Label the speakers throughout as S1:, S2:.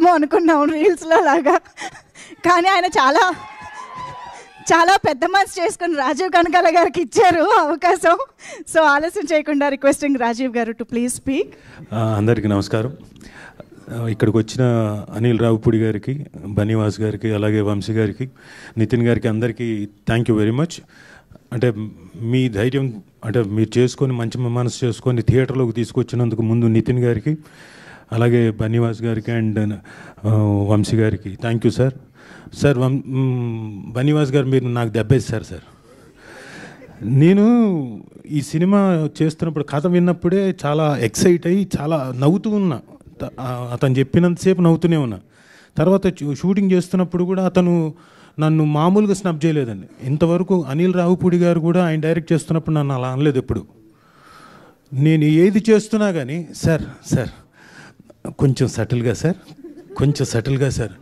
S1: చేస్తారేమో అనుకున్నాం రీల్స్లో లాగా, కానీ ఆయన చాలా చాలా పెద్ద మనసు చేసుకుని రాజీవ్ కనకాల గారికి ఇచ్చారు అవకాశం. సో ఆలస్యం చేయకుండా రిక్వెస్టింగ్ రాజీవ్ గారు టు ప్లీజ్ స్పీక్.
S2: అందరికీ నమస్కారం. ఇక్కడికి వచ్చిన అనిల్ రావుపూడి గారికి, బనీవాస్ గారికి, అలాగే వంశీ గారికి, నితిన్ గారికి అందరికీ థ్యాంక్ యూ వెరీ మచ్. అంటే మీ ధైర్యం, అంటే మీరు చేసుకొని మంచి మనసు చేసుకొని థియేటర్లోకి తీసుకొచ్చినందుకు ముందు నితిన్ గారికి, అలాగే బనీవాస్ గారికి అండ్ వంశీ గారికి thank you sir. Sir Bunny Vas గారు మీరు నాకు దెబ్బేస్తారు సార్. నేను ఈ సినిమా చేస్తున్నప్పుడు కథ విన్నప్పుడే చాలా ఎక్సైట్ అయ్యి చాలా నవ్వుతూ ఉన్నా. అతను చెప్పినంతసేపు నవ్వుతూనే ఉన్నా. తర్వాత షూటింగ్ చేస్తున్నప్పుడు కూడా అతను నన్ను మామూలుగా స్నబ్ చేయలేదండి. ఇంతవరకు అనిల్ రావుపూడి గారు కూడా ఆయన డైరెక్ట్ చేస్తున్నప్పుడు నన్ను అలా అనలేదు ఎప్పుడు. నేను ఏది చేస్తున్నా కానీ సార్ సార్ కొంచెం సటిల్గా సార్, కొంచెం సటిల్గా సార్,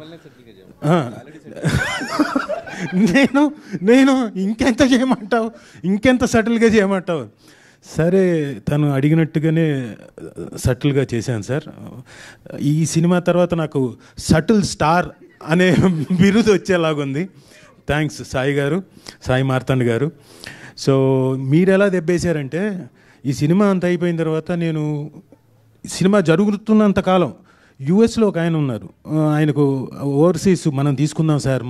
S2: నేను ఇంకెంత చేయమంటావు, ఇంకెంత సటిల్గా చేయమంటావు. సరే తను అడిగినట్టుగానే సటిల్గా చేశాను సార్. ఈ సినిమా తర్వాత నాకు సటిల్ స్టార్ అనే బిరుదు వచ్చేలాగుంది. థ్యాంక్స్ సాయి గారు, సాయి మార్తాండ్ గారు. సో మీరు ఎలా దెబ్బేశారంటే, ఈ సినిమా అంత అయిపోయిన తర్వాత నేను సినిమా జరుగుతున్నంతకాలం యూఎస్లో ఒక ఆయన ఉన్నారు, ఆయనకు ఓవర్సీస్ మనం తీసుకుందాం సార్,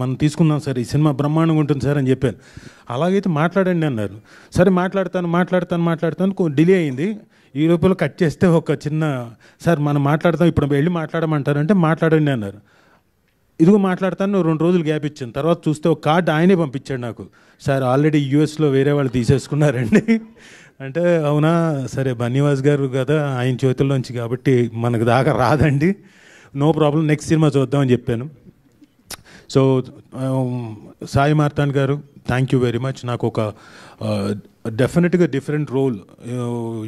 S2: ఈ సినిమా బ్రహ్మాండంగా ఉంటుంది సార్ అని చెప్పాను. అలాగైతే మాట్లాడండి అన్నారు. సరే మాట్లాడతాను డిలే అయింది. ఈ లోపల కట్ చేస్తే ఒక చిన్న సార్ మనం మాట్లాడతాం, ఇప్పుడు వెళ్ళి మాట్లాడమంటారంటే మాట్లాడండి అన్నారు. ఇదిగో మాట్లాడతాను, 2 రోజులు గ్యాప్ ఇచ్చాను. తర్వాత చూస్తే ఒక కార్డు ఆయనే పంపించాడు నాకు, సార్ ఆల్రెడీ యూఎస్లో వేరే వాళ్ళు తీసేసుకున్నారండి అంటే అవునా, సరే బనీవాస్ గారు కదా ఆయన చేతుల్లోంచి కాబట్టి మనకు దాకా రాదండి, నో ప్రాబ్లం, నెక్స్ట్ సినిమా చూద్దామని చెప్పాను. సో సాయి మార్తాండ్ గారు థ్యాంక్ యూ వెరీ మచ్. నాకు ఒక డెఫినెట్గా డిఫరెంట్ రోల్,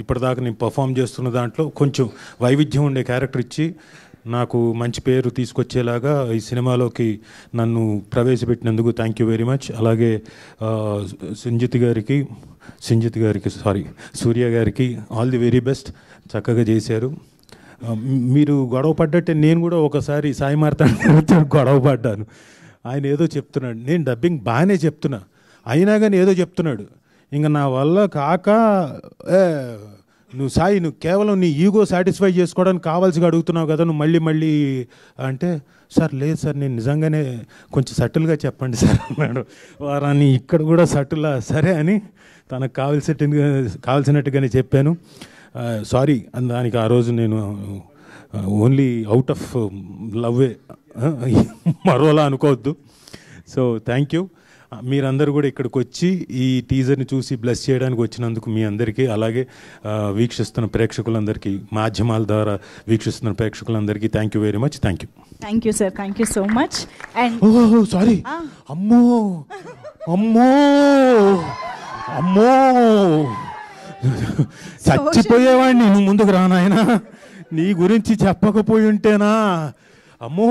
S2: ఇప్పటిదాకా నేను పర్ఫామ్ చేస్తున్న దాంట్లో కొంచెం వైవిధ్యం ఉండే క్యారెక్టర్ ఇచ్చి నాకు మంచి పేరు తీసుకొచ్చేలాగా ఈ సినిమాలోకి నన్ను ప్రవేశపెట్టినందుకు థ్యాంక్ యూ వెరీ మచ్. అలాగే సూర్య గారికి ఆల్ ది వెరీ బెస్ట్, చక్కగా చేశారు. మీరు గొడవ పడ్డట్టే నేను కూడా ఒకసారి సాయి మార్తాండ్ గొడవ పడ్డాను. ఆయన ఏదో చెప్తున్నాడు, నేను డబ్బింగ్ బాగానే చెప్తున్నా, అయినా కానీ ఏదో చెప్తున్నాడు. ఇంకా నా వల్ల కాక నువ్వు సాయి, నువ్వు కేవలం నీ ఈగో సాటిస్ఫై చేసుకోవడానికి కావాల్సిగా అడుగుతున్నావు కదా, నువ్వు మళ్ళీ అంటే సార్ లేదు సార్ నేను నిజంగానే కొంచెం సటిల్గా చెప్పండి సార్ అన్నాడు. వారాన్ని ఇక్కడ కూడా సటిల్లా సరే అని తనకు కావాల్సినట్టుగానే చెప్పాను. సారీ దానికి ఆ రోజు నేను ఓన్లీ అవుట్ ఆఫ్ లవ్వే, మరోలా అనుకోవద్దు. So thank you. మీరందరూ కూడా ఇక్కడికి వచ్చి ఈ టీజర్ని చూసి బ్లెస్ చేయడానికి వచ్చినందుకు మీ అందరికీ, అలాగే వీక్షిస్తున్న ప్రేక్షకులందరికీ, మాధ్యమాల ద్వారా వీక్షిస్తున్న ప్రేక్షకులందరికీ thank you very much. Thank you
S1: sir, thank you so much. And
S2: sorry, అమ్మో చచ్చిపోయేవాడిని, నువ్వు ముందుకు రానాయనా, నీ గురించి చెప్పకపోయి ఉంటేనా, అమ్మో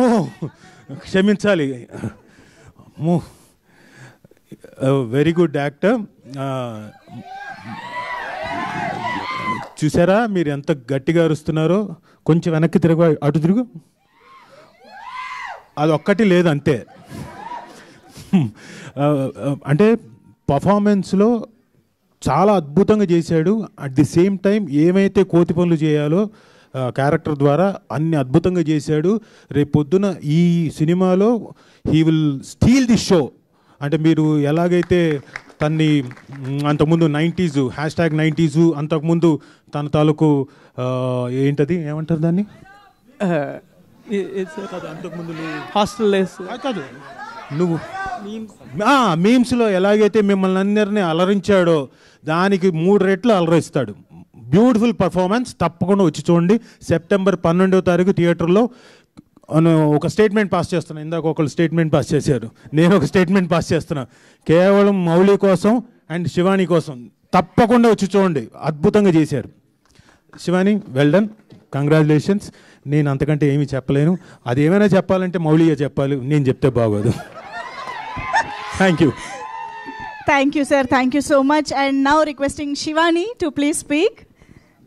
S2: క్షమించాలి, అమ్మో వెరీ గుడ్ యాక్టర్. చూసారా మీరు ఎంత గట్టిగా అరుస్తున్నారో, కొంచెం వెనక్కి తిరుగు, అటు తిరుగు, అది ఒక్కటి లేదు అంతే. అంటే పర్ఫార్మెన్స్లో చాలా అద్భుతంగా చేశాడు. అట్ ది సేమ్ టైం ఏమైతే కోతి పనులు చేయాలో క్యారెక్టర్ ద్వారా అన్ని అద్భుతంగా చేశాడు. రేపు పొద్దున ఈ సినిమాలో he will steel the show. అంటే మీరు ఎలాగైతే తన్ని అంతకుముందు 90s #90s అంతకుముందు తన తాలూకు ఏంటది ఏమంటారు దాన్ని, అంతకుముందు
S3: హాస్టల్
S2: కాదు, నువ్వు మీమ్స్లో ఎలాగైతే మిమ్మల్ని అందరినీ అలరించాడో దానికి 3 రెట్లు అలరిస్తాడు. బ్యూటిఫుల్ పర్ఫార్మెన్స్, తప్పకుండా వచ్చి చూడండి. సెప్టెంబర్ 12వ తారీఖు థియేటర్లో. ఒక స్టేట్మెంట్ పాస్ చేస్తున్నా, ఇందాక ఒకళ్ళు స్టేట్మెంట్ పాస్ చేశారు, నేను ఒక స్టేట్మెంట్ పాస్ చేస్తున్నా, కేవలం మౌలి కోసం అండ్ శివాని కోసం తప్పకుండా వచ్చి చూడండి, అద్భుతంగా చేశారు. Shivani well done, congratulations. నేను అంతకంటే ఏమీ చెప్పలేను, అది ఏమైనా చెప్పాలంటే మౌలిగా చెప్పాలి, నేను చెప్తే బాగోదు. Thank you.
S1: Thank you, sir. Thank you so much. And now requesting Shivani to please speak.